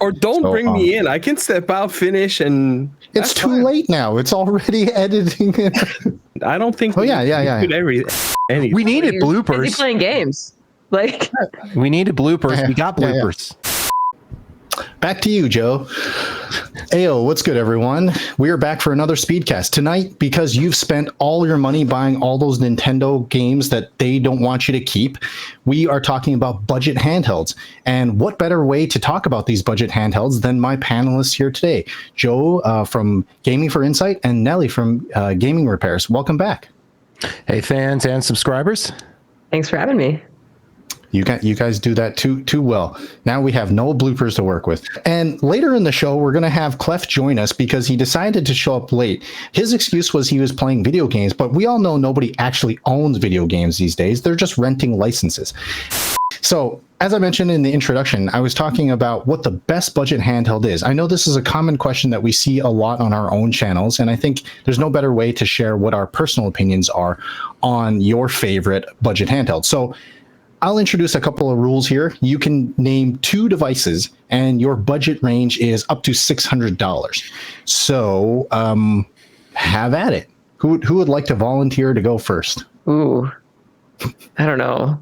editing. Or don't bring me in. I can step out, finish, and it's too late now. It's already editing. I don't think. Oh yeah. Anything. We needed bloopers. Busy playing games. Like we needed bloopers. We got bloopers. Back to you, Joe. Ayo, what's good, everyone? We are back for another Speedcast tonight because you've spent all your money buying all those Nintendo games that they don't want you to keep. We are talking about budget handhelds. And what better way to talk about these budget handhelds than my panelists here today, Joe from GamingForInsight and Nelly from GamingRepairs. Welcome back. Hey, fans and subscribers. thanks for having me. You guys do that too well. Now we have no bloopers to work with. And later in the show, we're going to have Klef join us because he decided to show up late. His excuse was he was playing video games, but we all know nobody actually owns video games these days. They're just renting licenses. So, as I mentioned in the introduction, I was talking about what the best budget handheld is. I know this is a common question that we see a lot on our own channels, and I think there's no better way to share what our personal opinions are on your favorite budget handheld. So, I'll introduce a couple of rules here. You can name 2 devices, and your budget range is up to $600. So, have at it. Who would like to volunteer to go first? Ooh, I don't know.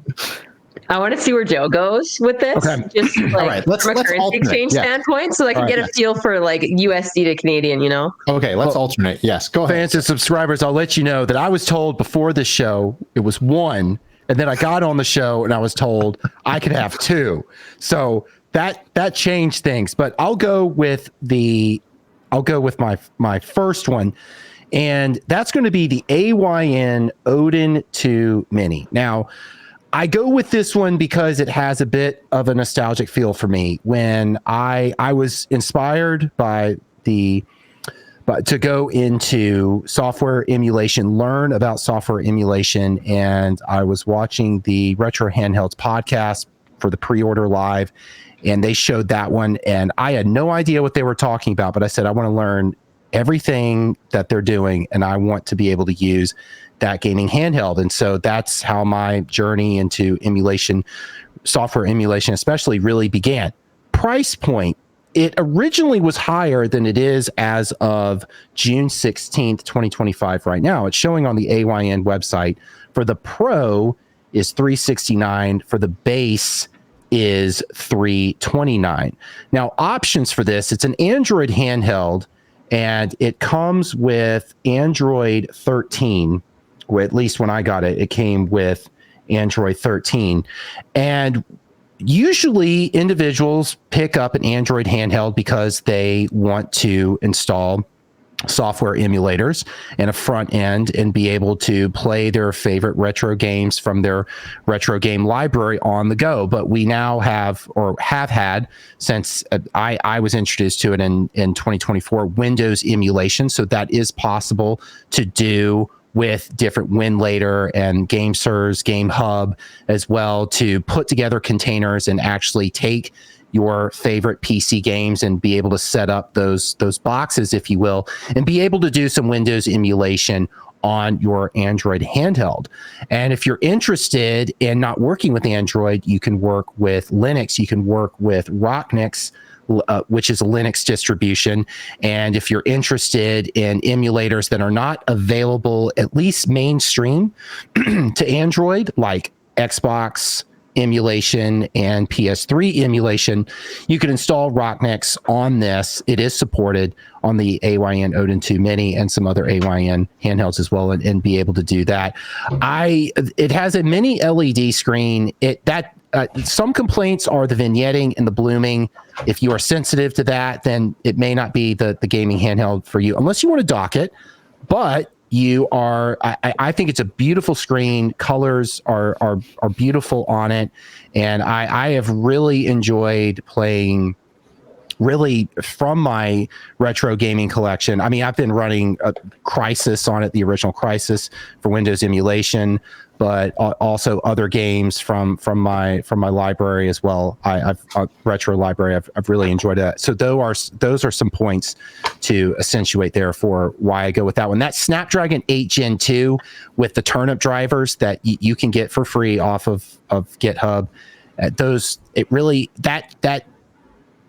I want to see where Joe goes with this. Okay. Just like All right, from a currency alternate. exchange standpoint, so I can get a feel for like USD to Canadian, you know? Okay, let's alternate. Yes, go ahead. Fans and subscribers, I'll let you know that I was told before the show it was 1. And then I got on the show and I was told I could have 2. So that changed things. But I'll go with my first one. And that's going to be the AYN Odin 2 Mini. Now, I go with this one because it has a bit of a nostalgic feel for me. When I was inspired to go into software emulation, learn about software emulation, and I was watching the Retro Handhelds podcast for the pre-order live, and they showed that one, and I had no idea what they were talking about, but I said, I want to learn everything that they're doing, and I want to be able to use that gaming handheld. And so that's how my journey into emulation, software emulation especially, really began. Price point. It originally was higher than it is as of June 16th, 2025 right now. It's showing on the AYN website. For the Pro is $369. For the base is $329. Now, options for this, it's an Android handheld, and it comes with Android 13. Well, at least when I got it, it came with Android 13. And usually individuals pick up an Android handheld because they want to install software emulators and a front end and be able to play their favorite retro games from their retro game library on the go. But we now have had, since I was introduced to it in 2024, Windows emulation. So that is possible to do with different WinLater and GameSirs, GameHub as well, to put together containers and actually take your favorite PC games and be able to set up those boxes, if you will, and be able to do some Windows emulation on your Android handheld. And if you're interested in not working with Android, you can work with Linux, you can work with Rocknix, which is a Linux distribution. And if you're interested in emulators that are not available, at least mainstream, to Android, like Xbox emulation and PS3 emulation, you can install Rocknix on this. It is supported on the AYN Odin 2 Mini and some other AYN handhelds as well, and be able to do that. It has a mini LED screen. Some complaints are the vignetting and the blooming. If you are sensitive to that, then it may not be the gaming handheld for you, unless you want to dock it. But you are, I think it's a beautiful screen. Colors are beautiful on it, and I have really enjoyed playing. Really, from my retro gaming collection, I mean, I've been running a Crysis on it, the original Crysis for Windows emulation, but also other games from my library as well. I've retro library. I've really enjoyed that. So those are some points to accentuate there for why I go with that one. That Snapdragon 8 Gen 2 with the turnip drivers that you can get for free off of GitHub. That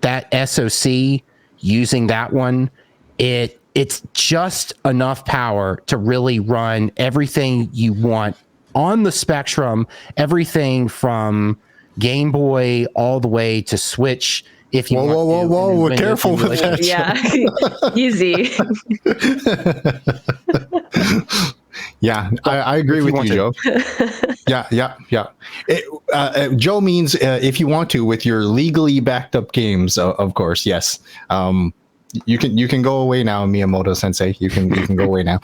that SoC, using that one, it's just enough power to really run everything you want on the spectrum, everything from Game Boy all the way to Switch. If you whoa, we're careful with that. Yeah, easy. Yeah, I agree with you, Joe. Yeah. Joe means if you want to, with your legally backed up games, of course, yes. You can go away now, Miyamoto Sensei. You can go away now.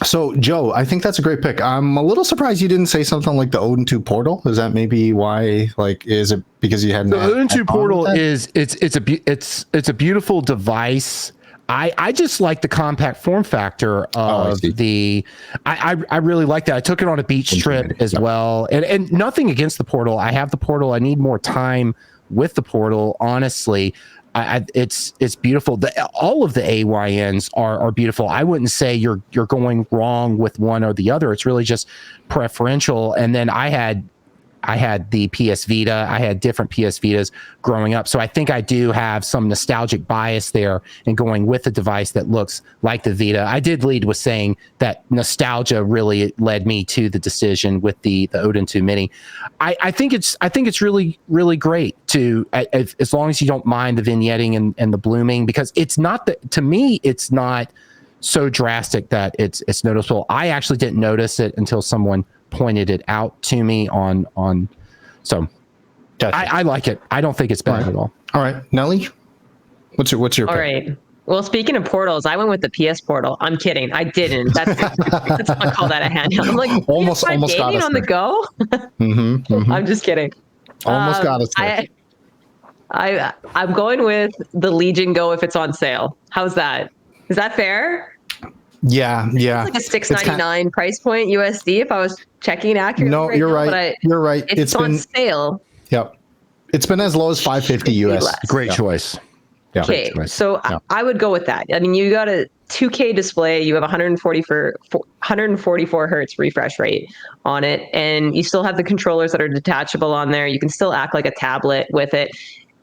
So, Joe, I think that's a great pick. I'm a little surprised you didn't say something like the Odin 2 Portal. Is that maybe why? Like, is it because you hadn't? The Odin 2 Portal is it's a beautiful device. I just like the compact form factor of I really like that. I took it on a beach trip as well, and nothing against the Portal. I have the Portal. I need more time with the Portal, honestly. It's beautiful. All of the AYNs are beautiful. I wouldn't say you're going wrong with one or the other. It's really just preferential. And then I had the PS Vita. I had different PS Vitas growing up. So I think I do have some nostalgic bias there in going with a device that looks like the Vita. I did lead with saying that nostalgia really led me to the decision with the Odin 2 Mini. I think it's really, really great to, as long as you don't mind the vignetting and the blooming, because it's not to me, it's not so drastic that it's noticeable. I actually didn't notice it until someone pointed it out to me on so gotcha. I like it. I don't think it's bad at all. All right, Nelly, what's your all pick? right. Well, speaking of portals, I went with the PS Portal. I'm kidding. I didn't. That's I call that a handheld. I'm like, almost got us on the go. I'm just kidding. Almost got us there. I'm going with the Legion Go if it's on sale. How's that? Is that fair? Yeah. It's like a $6.99 price point USD if I was checking accurately. No, you're right. You're right. It's on sale. Yep. It's been as low as $5.50 US. Great choice. Yeah. Okay, so I would go with that. I mean, you got a 2K display, you have 144 hertz refresh rate on it, and you still have the controllers that are detachable on there. You can still act like a tablet with it.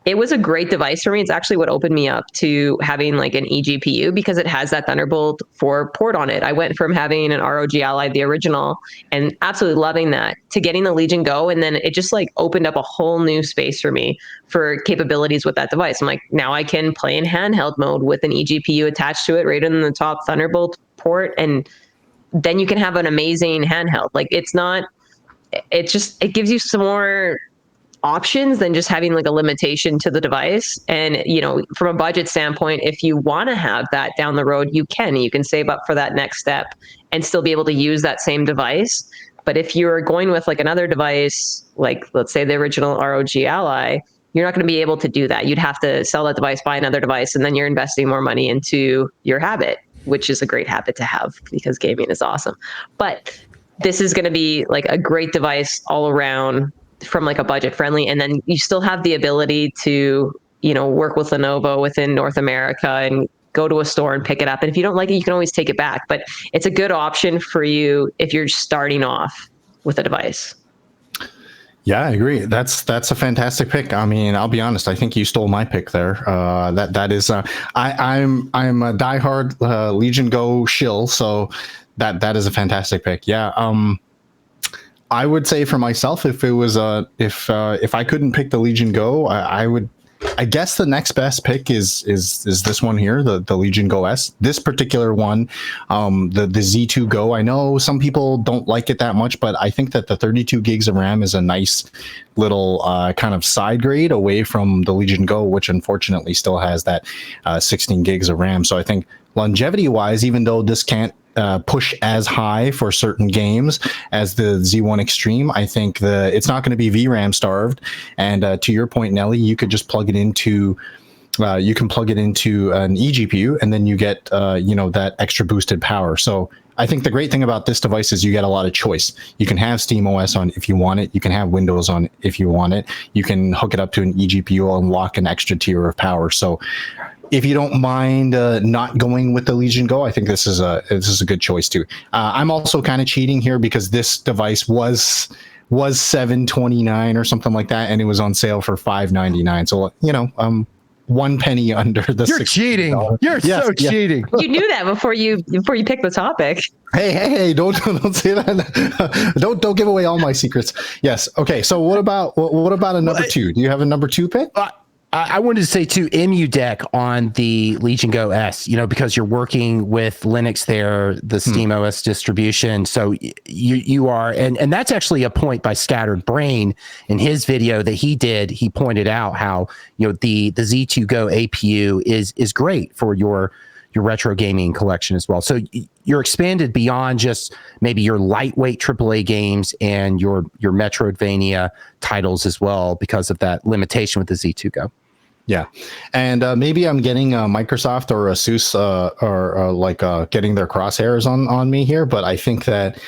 It was a great device for me. It's actually what opened me up to having like an eGPU because it has that Thunderbolt 4 port on it. I went from having an ROG Ally, the original, and absolutely loving that, to getting the Legion Go. And then it just like opened up a whole new space for me for capabilities with that device. I'm like, now I can play in handheld mode with an eGPU attached to it right in the top Thunderbolt port. And then you can have an amazing handheld. Like it gives you some more options than just having like a limitation to the device. And from a budget standpoint, if you want to have that down the road, you can save up for that next step and still be able to use that same device. But if you're going with like another device, like let's say the original ROG Ally, you're not going to be able to do that. You'd have to sell that device, buy another device, and then you're investing more money into your habit, which is a great habit to have because gaming is awesome. But this is going to be like a great device all around from like a budget friendly. And then you still have the ability to, work with Lenovo within North America and go to a store and pick it up. And if you don't like it, you can always take it back. But it's a good option for you if you're starting off with a device. Yeah, I agree. That's a fantastic pick. I mean, I'll be honest. I think you stole my pick there. That is, I'm a diehard Legion Go shill. So that is a fantastic pick. Yeah. I would say for myself, if it was if I couldn't pick the Legion Go, I guess the next best pick is this one here, the Legion Go S. This particular one, the Z2 Go. I know some people don't like it that much, but I think that the 32 gigs of RAM is a nice little kind of side grade away from the Legion Go, which unfortunately still has that 16 gigs of RAM. So I think longevity wise, even though this can't push as high for certain games as the Z1 Extreme, I think it's not going to be VRAM starved. And to your point, Nelly, you could just plug it into an eGPU, and then you get that extra boosted power. So I think the great thing about this device is you get a lot of choice. You can have SteamOS on if you want it. You can have Windows on if you want it. You can hook it up to an eGPU and unlock an extra tier of power. So if you don't mind not going with the Legion Go, I think this is a good choice too. I'm also kind of cheating here because this device was was $7.29 or something like that, and it was on sale for $5.99. So, you know, 1 penny under the. You're cheating. You're so cheating. You knew that before you picked the topic. Hey! Don't say that. don't give away all my secrets. Yes. Okay. So what about a number two? Do you have a number two pick? I wanted to say too, EMU deck on the Legion Go S, you know, because you're working with Linux there, the Steam OS distribution. So you are, and that's actually a point by Scattered Brain in his video that he did. He pointed out how, you know, the Z2 Go APU is great for your retro gaming collection as well. So you're expanded beyond just maybe your lightweight AAA games and your Metroidvania titles as well because of that limitation with the Z2 Go. Yeah, and maybe I'm getting Microsoft or Asus or getting their crosshairs on me here, but I think that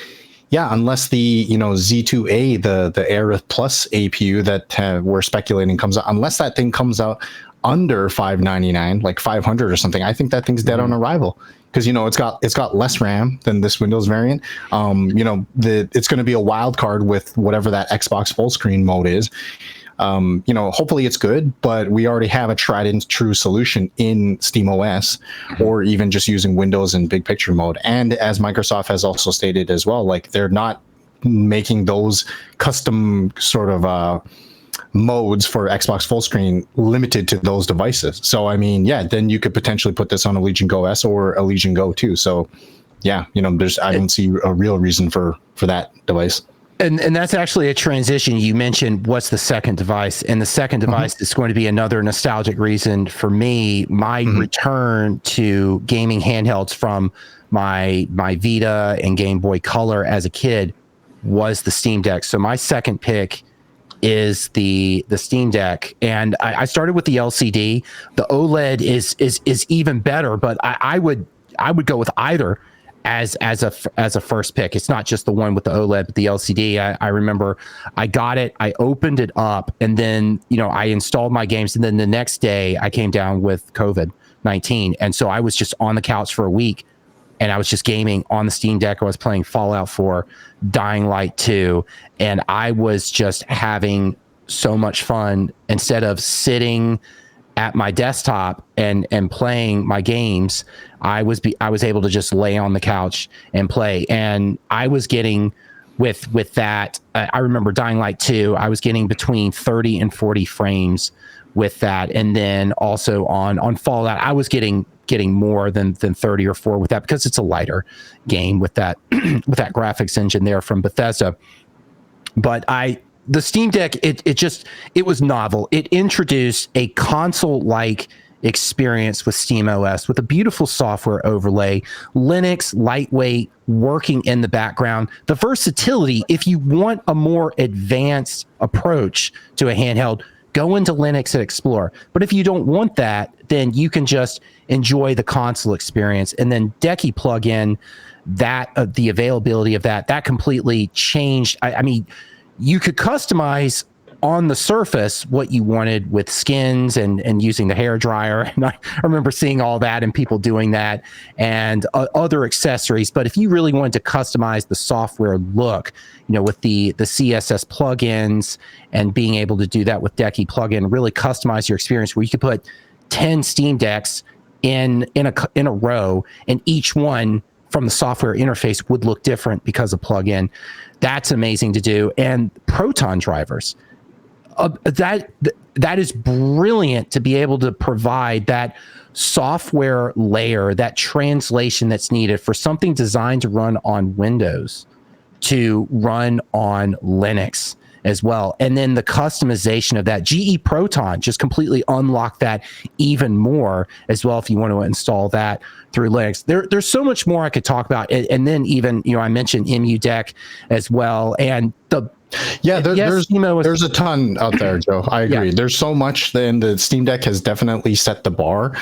unless the Z2A the Aerith Plus APU that we're speculating comes out, unless that thing comes out under $599, like 500 or something, I think that thing's dead on arrival. Because it's got less RAM than this Windows variant. It's going to be a wild card with whatever that Xbox full screen mode is. Hopefully it's good, but we already have a tried and true solution in SteamOS, or even just using Windows in big picture mode. And as Microsoft has also stated as well, like they're not making those custom sort of modes for Xbox full screen limited to those devices. So I mean, then you could potentially put this on a Legion Go S or a Legion Go 2. So I don't see a real reason for that device. And that's actually a transition. You mentioned what's the second device, and the second device is going to be another nostalgic reason for me. My return to gaming handhelds from my Vita and Game Boy Color as a kid was the Steam Deck. So my second pick is the Steam Deck, and I started with the LCD. The OLED is even better, but I would go with either as a first pick. It's not just the one with the OLED, but the LCD. I remember I got it, I opened it up, and then I installed my games, and then the next day I came down with COVID-19, and so I was just on the couch for a week, and I was just gaming on the Steam Deck. I was playing Fallout 4, Dying Light 2, and I was just having so much fun. Instead of sitting at my desktop and playing my games, I was able to just lay on the couch and play. And I was getting with that. I remember Dying Light 2. I was getting between 30 and 40 frames with that, and then also on Fallout, I was getting more than 30 or 4 with that, because it's a lighter game with that with that graphics engine there from Bethesda. But the Steam Deck, it was novel. It introduced a console-like experience with SteamOS, with a beautiful software overlay, Linux, lightweight, working in the background. The versatility, if you want a more advanced approach to a handheld, go into Linux and explore. But if you don't want that, then you can just enjoy the console experience. And then Decky plug in that, the availability of that completely changed. I mean, you could customize on the surface what you wanted with skins and using the hair dryer. And I remember seeing all that and people doing that, and other accessories. But if you really wanted to customize the software look, with the CSS plugins, and being able to do that with Decky plugin, really customize your experience, where you could put 10 Steam Decks in a row, and each one from the software interface would look different because of plugin. That's amazing to do. And Proton drivers, that is brilliant, to be able to provide that software layer, that translation that's needed for something designed to run on Windows to run on Linux as well. And then the customization of that, GE Proton just completely unlocked that even more as well, if you want to install that through Linux. There's so much more I could talk about. And then even, I mentioned EMU Deck as well. And there's a ton out there, Joe. I agree. Yeah. There's so much, then the Steam Deck has definitely set the bar,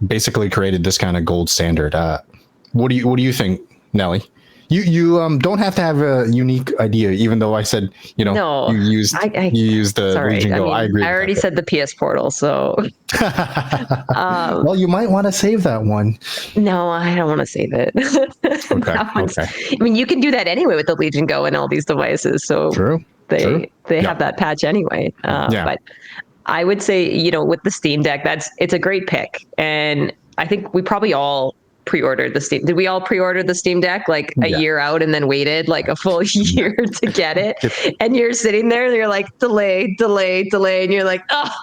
basically created this kind of gold standard. What do you think, Nelly? You don't have to have a unique idea, even though I said, No, you used the sorry. Legion Go. I agree. I already said the PS Portal, so well, you might want to save that one. no, I don't want to save it. Okay. I mean, you can do that anyway with the Legion Go and all these devices. So True. they have that patch anyway. But I would say, with the Steam Deck, it's a great pick. And I think we probably all pre-ordered the Steam. Did we all pre-order the Steam Deck like a year out and then waited like a full year to get it? And you're sitting there and you're like, delay. And you're like, oh,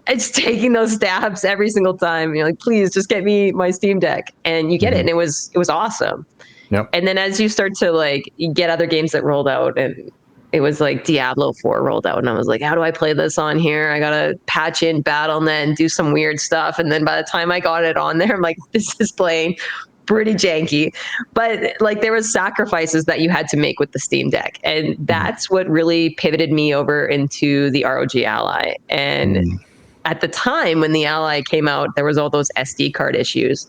it's taking those stabs every single time. And you're like, please just get me my Steam Deck. And you get it. And it was awesome. Yep. And then as you start to like get other games that rolled out, and it was like Diablo 4 rolled out, and I was like, how do I play this on here? I gotta patch in Battle.net and do some weird stuff. And then by the time I got it on there, I'm like, this is playing pretty janky. But like there was sacrifices that you had to make with the Steam Deck. And that's what really pivoted me over into the ROG Ally. And at the time when the Ally came out, there was all those SD card issues.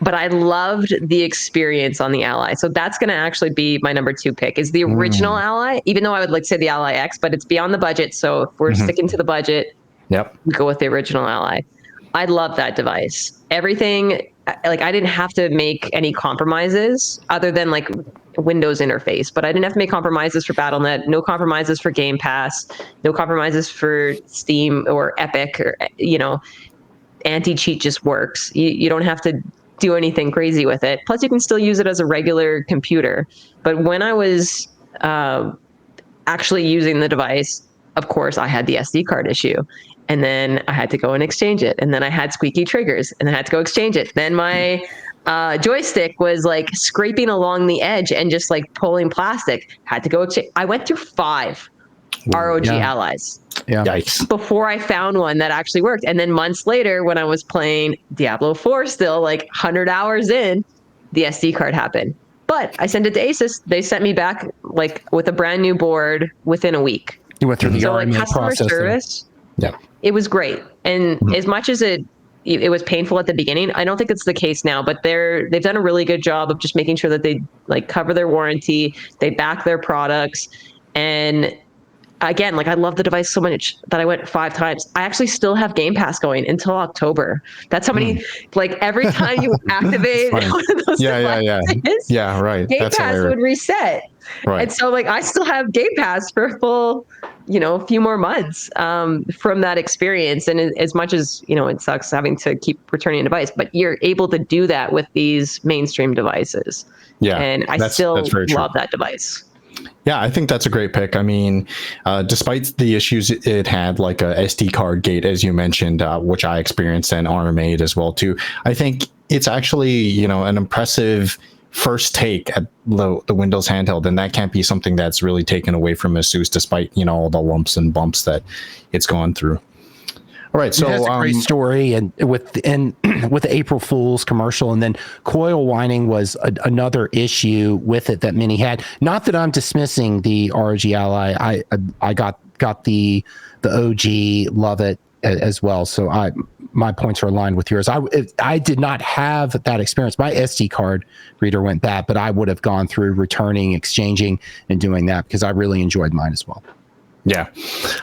But I loved the experience on the Ally. So that's going to actually be my number 2 pick is the original Ally, even though I would like to say the Ally X, but it's beyond the budget. So if we're sticking to the budget, we go with the original Ally. I love that device. Everything, like I didn't have to make any compromises other than like Windows interface, but I didn't have to make compromises for Battle.net, no compromises for Game Pass, no compromises for Steam or Epic, or, anti-cheat just works. You don't have to do anything crazy with it. Plus, you can still use it as a regular computer. But when I was actually using the device, of course, I had the SD card issue. And then I had to go and exchange it. And then I had squeaky triggers and I had to go exchange it. Then my joystick was like scraping along the edge and just like pulling plastic. Had to go exchange. I went through 5 ROG Allies. Yeah. Yikes. Before I found one that actually worked. And then months later, when I was playing Diablo 4 still, like 100 hours in, the SD card happened. But I sent it to Asus. They sent me back like with a brand new board within a week. You went through the RMA customer process. Service. Yeah. It was great. And as much as it was painful at the beginning, I don't think it's the case now, but they've done a really good job of just making sure that they like cover their warranty, they back their products. And again, like I love the device so much that I went 5 times. I actually still have Game Pass going until October. That's how many, like every time you activate one of those devices, yeah, right. Game Pass would reset. Right. And so like I still have Game Pass for a full, a few more months from that experience. And as much as, it sucks having to keep returning a device, but you're able to do that with these mainstream devices. Yeah. And I still love that device. Yeah, I think that's a great pick. I mean, despite the issues it had, like a SD card gate, as you mentioned, which I experienced and RMA'd as well too. I think it's actually, an impressive first take at the Windows handheld, and that can't be something that's really taken away from ASUS, despite all the lumps and bumps that it's gone through. All right, so that's a great story, and with the April Fool's commercial, and then coil whining was another issue with it that many had. Not that I'm dismissing the ROG Ally. I got the OG, love it as well. So my points are aligned with yours. I did not have that experience. My SD card reader went bad, but I would have gone through returning, exchanging, and doing that because I really enjoyed mine as well. Yeah.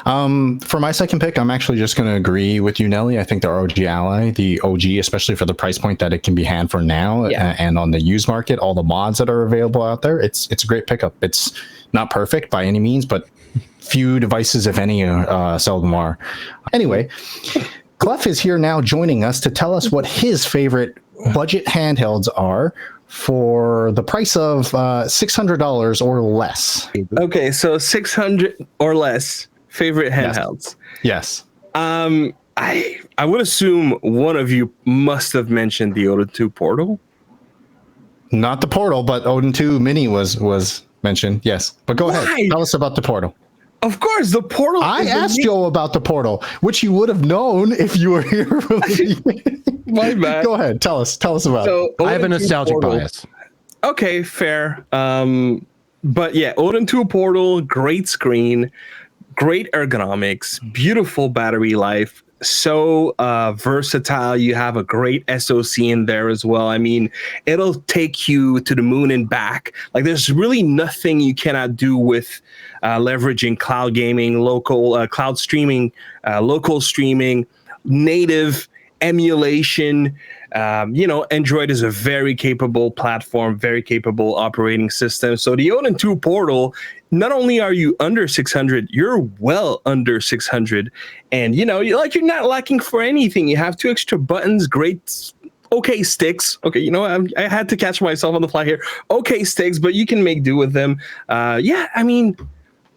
For my second pick, I'm actually just going to agree with you, Nelly. I think the ROG Ally, the OG, especially for the price point that it can be had for now and on the used market, all the mods that are available out there, it's a great pickup. It's not perfect by any means, but few devices, if any, seldom are. Anyway, Klef is here now joining us to tell us what his favorite budget handhelds are for the price of $600 or less. Okay, so 600 or less favorite handhelds. Yes. I would assume one of you must have mentioned the Odin 2 Portal. Not the Portal, but Odin 2 Mini was mentioned. Yes, but go ahead. Tell us about the Portal. Of course, the Portal. I asked Joe about the Portal, which you would have known if you were here. My bad. Go ahead. Tell us about it. I have a nostalgic bias. Okay, fair. But yeah, Odin 2 Portal, great screen, great ergonomics, beautiful battery life, so versatile. You have a great SoC in there as well. I mean, it'll take you to the moon and back. Like, there's really nothing you cannot do with leveraging cloud gaming, local cloud streaming, local streaming, native emulation. Android is a very capable platform, very capable operating system. So the Odin 2 Portal, not only are you under 600, you're well under 600, and you're not lacking for anything. You have 2 extra buttons, great, okay sticks. Okay, I had to catch myself on the fly here. Okay sticks, but you can make do with them. I mean,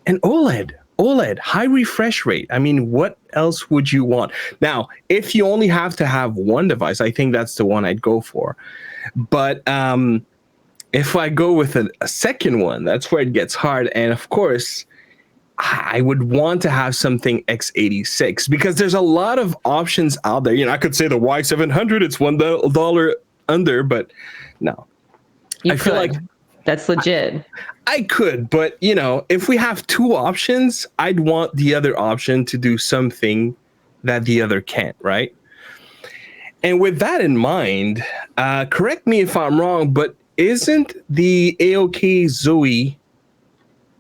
an OLED, high refresh rate. I mean, what else would you want? Now, if you only have to have one device, I think that's the one I'd go for. But if I go with a second one, that's where it gets hard. And of course, I would want to have something x86 because there's a lot of options out there. I could say the Y700, it's $1 under, but no. I feel like that's legit. I could, but if we have 2 options, I'd want the other option to do something that the other can't, right? And with that in mind, correct me if I'm wrong, but isn't the AOK Zoe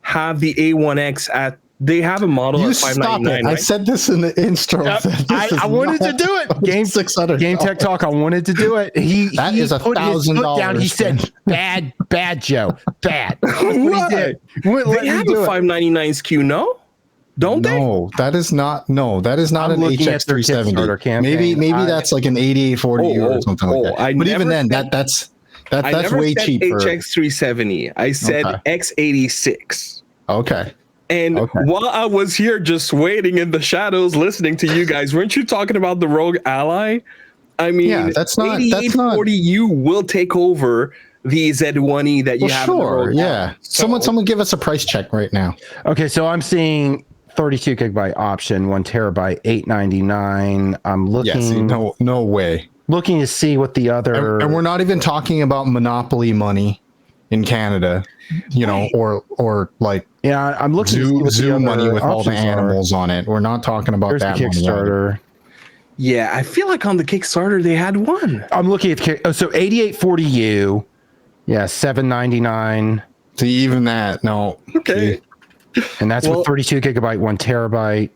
have the A1X they have a model at $599, right? I said this in the intro. I wanted to do it. Game 600. GameTechTalk. I wanted to do it. That is $1,000. He said, "Bad, Joe, bad." That's what he did. They have a $599 SKU, no? Don't they? No, that is not an HX370. Maybe that's like an 8840 or something like that. But even then, that's way cheaper. HX370. I said x86. Okay. And while I was here just waiting in the shadows listening to you guys, weren't you talking about the Rogue Ally? I mean, that's not 8840U will take over the Z1E that you have. Sure, yeah. So, someone give us a price check right now. Okay, so I'm seeing 32 gigabyte option, 1 terabyte, $899. I'm looking. No way. Looking to see what the other. And we're not even talking about monopoly money in Canada, or like. Yeah, I'm looking at zoo money with all the animals on it. We're not talking about that Kickstarter. Yeah, I feel like on the Kickstarter they had one. I'm looking at so 8840U. Yeah, $799. See, even that, no. Okay. And that's with 32 gigabyte, 1 terabyte.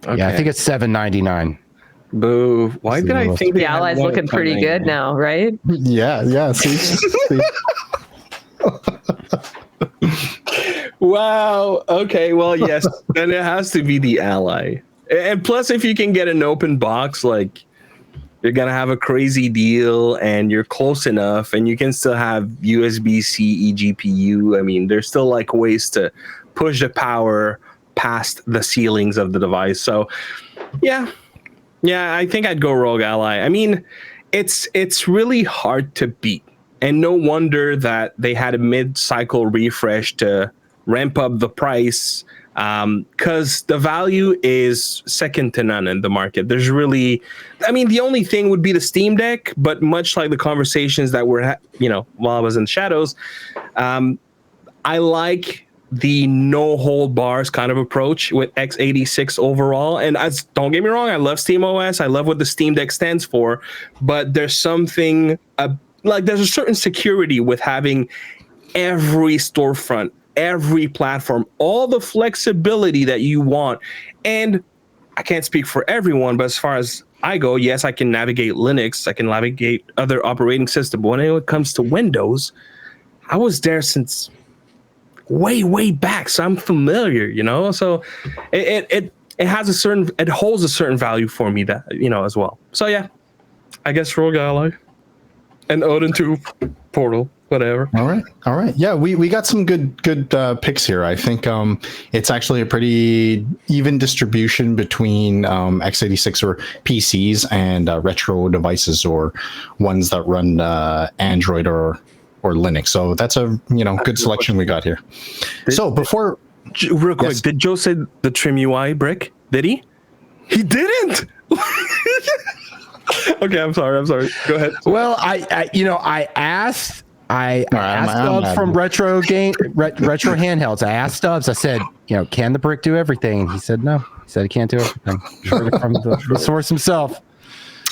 Okay. Yeah, I think it's $799. Boo. Why did I think the Ally's looking pretty good now, right? Yeah. See. Wow. Okay. Well, yes. Then it has to be the Ally. And plus, if you can get an open box, like you're gonna have a crazy deal, and you're close enough, and you can still have USB-C eGPU. I mean, there's still like ways to push the power past the ceilings of the device. So, yeah, I think I'd go Rogue Ally. I mean, it's really hard to beat, and no wonder that they had a mid-cycle refresh to ramp up the price, because the value is second to none in the market. There's really, the only thing would be the Steam Deck, but much like the conversations that were, while I was in the shadows, I like the no hold bars kind of approach with x86 overall. And don't get me wrong, I love SteamOS. I love what the Steam Deck stands for, but there's something there's a certain security with having every storefront, every platform, all the flexibility that you want. And I can't speak for everyone, but as far as I go, yes, I can navigate Linux, I can navigate other operating systems. But when it comes to Windows, I was there since way back, so I'm familiar, So it holds a certain value for me, that as well. So yeah, I guess Rogue Ally and Odin 2 Portal. Whatever. All right. Yeah, we got some good picks here. I think it's actually a pretty even distribution between x86 or PCs and retro devices or ones that run Android or Linux. So that's a good selection we got here. So before, real quick, did Joe say the Trim UI brick? Did he? He didn't. Okay, I'm sorry. Go ahead. Well, I asked. I asked Stubbs from Retro Handhelds. I asked Stubbs. I said, can the brick do everything? And he said no. He said he can't do everything. Heard it from the source himself.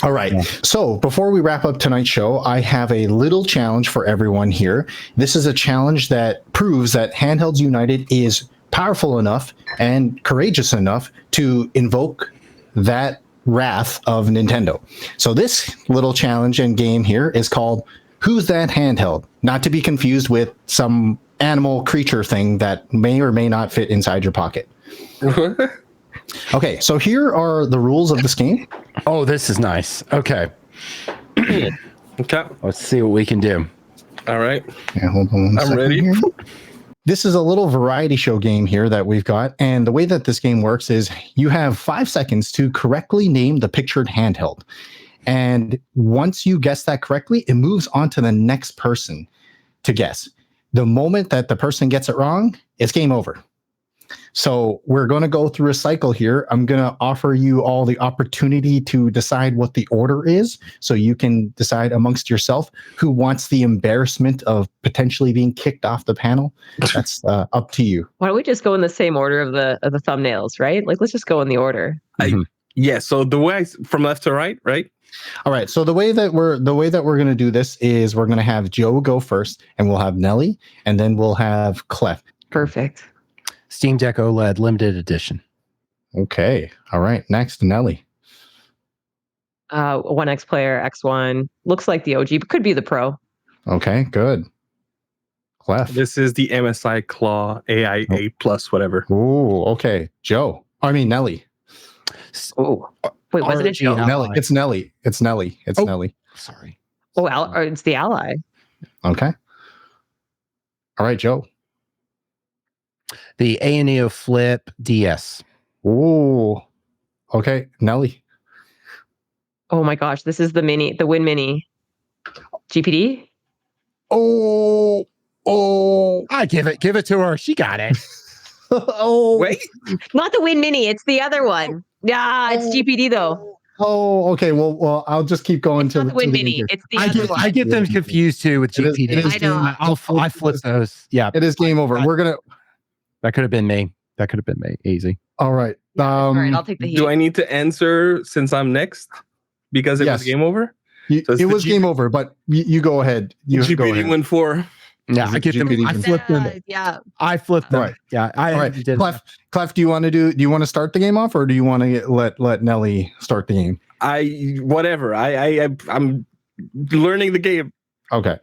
All right. Yeah. So before we wrap up tonight's show, I have a little challenge for everyone here. This is a challenge that proves that Handhelds United is powerful enough and courageous enough to invoke that wrath of Nintendo. So this little challenge and game here is called Who's That Handheld? Not to be confused with some animal creature thing that may or may not fit inside your pocket. Okay, so here are the rules of this game. Oh, this is nice. Okay. Okay. Let's see what we can do. All right. Yeah, hold on I'm ready. Here. This is a little variety show game here that we've got. And the way that this game works is you have 5 seconds to correctly name the pictured handheld. And once you guess that correctly, it moves on to the next person to guess. The moment that the person gets it wrong, it's game over. So we're going to go through a cycle here. I'm going to offer you all the opportunity to decide what the order is, so you can decide amongst yourself who wants the embarrassment of potentially being kicked off the panel. That's up to you. Why don't we just go in the same order of the thumbnails, right? Like, let's just go in the order. Yeah. So the way from left to right, right? All right. So the way that we're going to do this is we're going to have Joe go first, and we'll have Nelly, and then we'll have Klef. Perfect. Steam Deck OLED limited edition. Okay. All right. Next, Nelly. 1X player, X1. Looks like the OG, but could be the Pro. Okay. Good. Klef. This is the MSI Claw AI8 Plus, whatever. Ooh. Okay. Joe. I mean Nelly. Oh. Wait, wasn't it Joe? Nelly. It's Nelly. It's Nelly. It's Nelly. Sorry. Oh, or it's the Ally. Okay. All right, Joe. The A&EO Flip DS. Ooh. Okay, Nelly. Oh my gosh, this is the Win Mini. GPD? Oh. I give it to her. She got it. Oh. Wait. Not the Win Mini, it's the other one. Yeah, it's GPD though. Oh, okay. Well, I'll just keep going to the Win Mini. It's the other one. I get them confused too with GPD. I know. I flip those. Yeah. It is game over. That could have been me. Easy. All right. All right, I'll take the heat. Do I need to answer since I'm next? Because it was game over? It was game over, but you go ahead. You go ahead. Win 4. Yeah, I get them. I flipped them. Yeah. I flipped them. Right. Yeah. All right. Klef, do you want to start the game off, or do you want to let Nelly start the game? Whatever. I'm learning the game. Okay.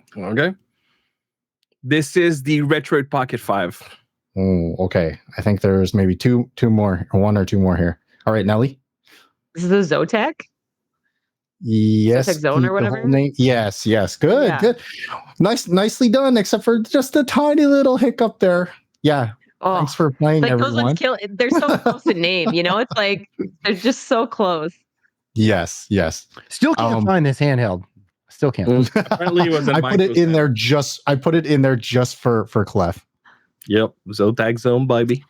This is the Retroid Pocket 5. Oh, okay. I think there's maybe two more, or one or two more here. All right, Nelly. This is the Zotac? Yes. Zotac Zone or whatever? Yes. Good. Good. Nicely done, except for just a tiny little hiccup there. Yeah. Oh, thanks for playing, like everyone. Those ones they're so close in name, It's like they're just so close. Yes. Still can't find this handheld. Still can't. Apparently it was I put it in there just for Klef. Yep. Zotac Zone, baby.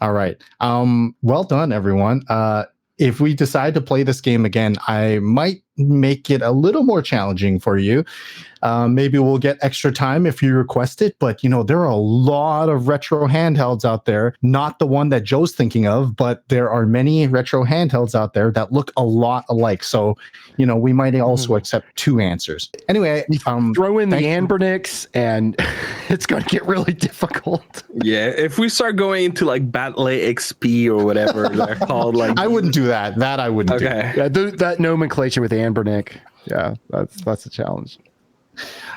All right. Well done, everyone. If we decide to play this game again, I might make it a little more challenging for you. Maybe we'll get extra time if you request it, but there are a lot of retro handhelds out there. Not the one that Joe's thinking of, but there are many retro handhelds out there that look a lot alike. So, we might also accept 2 answers. Anyway, throw in the Anbernix and it's going to get really difficult. Yeah, if we start going into like Battle XP or whatever they're called, like I wouldn't do that. That I wouldn't do. Yeah, that nomenclature with Anbernic. Yeah, that's a challenge.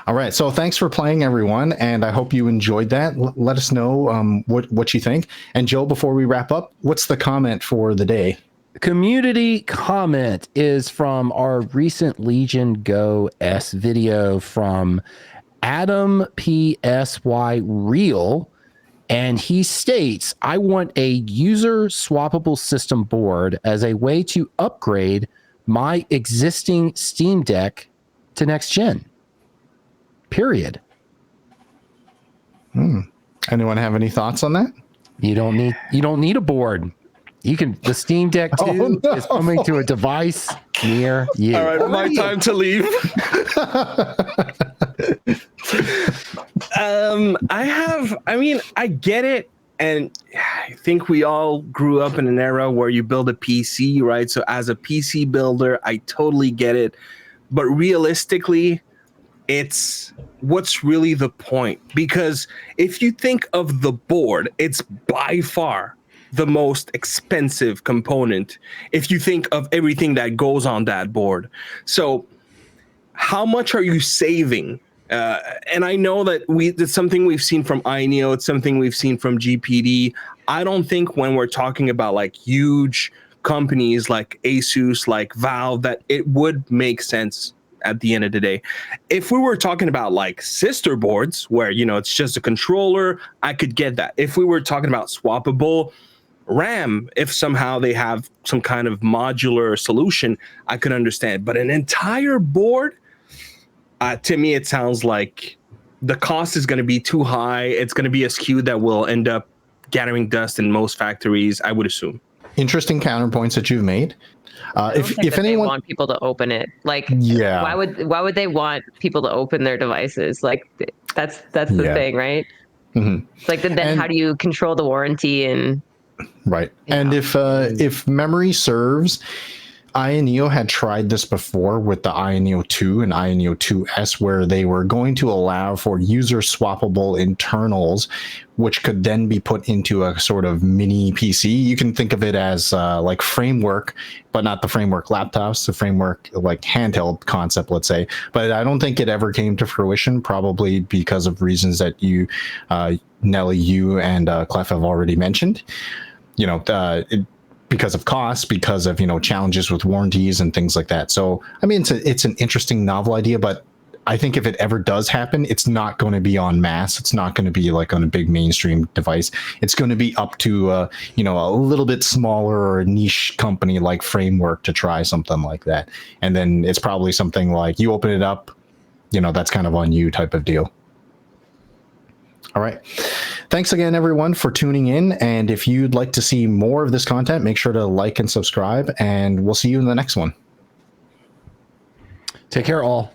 All right. So thanks for playing, everyone. And I hope you enjoyed that. Let us know what you think. And Joe, before we wrap up, what's the comment for the day? Community comment is from our recent Legion Go S video from Adam PSY Real. And he states, I want a user swappable system board as a way to upgrade my existing Steam Deck to next gen. Period. Anyone have any thoughts on that? You don't need a board. The Steam Deck 2 is coming to a device near you. All right, my time to leave. I get it. And I think we all grew up in an era where you build a PC, right? So as a PC builder, I totally get it. But realistically, it's what's really the point? Because if you think of the board, it's by far the most expensive component if you think of everything that goes on that board. So how much are you saving? And I know that it's something we've seen from INEO, it's something we've seen from GPD. I don't think when we're talking about like huge companies like Asus, like Valve, that it would make sense at the end of the day. If we were talking about like sister boards where, you know, it's just a controller, I could get that. If we were talking about swappable RAM, if somehow they have some kind of modular solution, I could understand. But an entire board, to me, it sounds like the cost is going to be too high. It's going to be a SKU that will end up gathering dust in most factories, I would assume. Interesting counterpoints that you've made. If anyone they want people to open it, like, yeah, why would they want people to open their devices? Like, that's the thing, right? Mm-hmm. Like, then how do you control the warranty and right? And if memory serves, INEO had tried this before with the INEO 2 and INEO 2S, where they were going to allow for user swappable internals, which could then be put into a sort of mini PC. You can think of it as like framework, but not the framework laptops, the framework like handheld concept, let's say. But I don't think it ever came to fruition, probably because of reasons that you, Nelly, you and Klef have already mentioned. You know, because of costs, because of, you know, challenges with warranties and things like that. So, I mean, it's an interesting novel idea, but I think if it ever does happen, it's not going to be en masse. It's not going to be like on a big mainstream device. It's going to be up to, you know, a little bit smaller or a niche company like Framework to try something like that. And then it's probably something like you open it up, you know, that's kind of on you type of deal. All right. Thanks again, everyone, for tuning in. And if you'd like to see more of this content, make sure to like and subscribe, and we'll see you in the next one. Take care, all.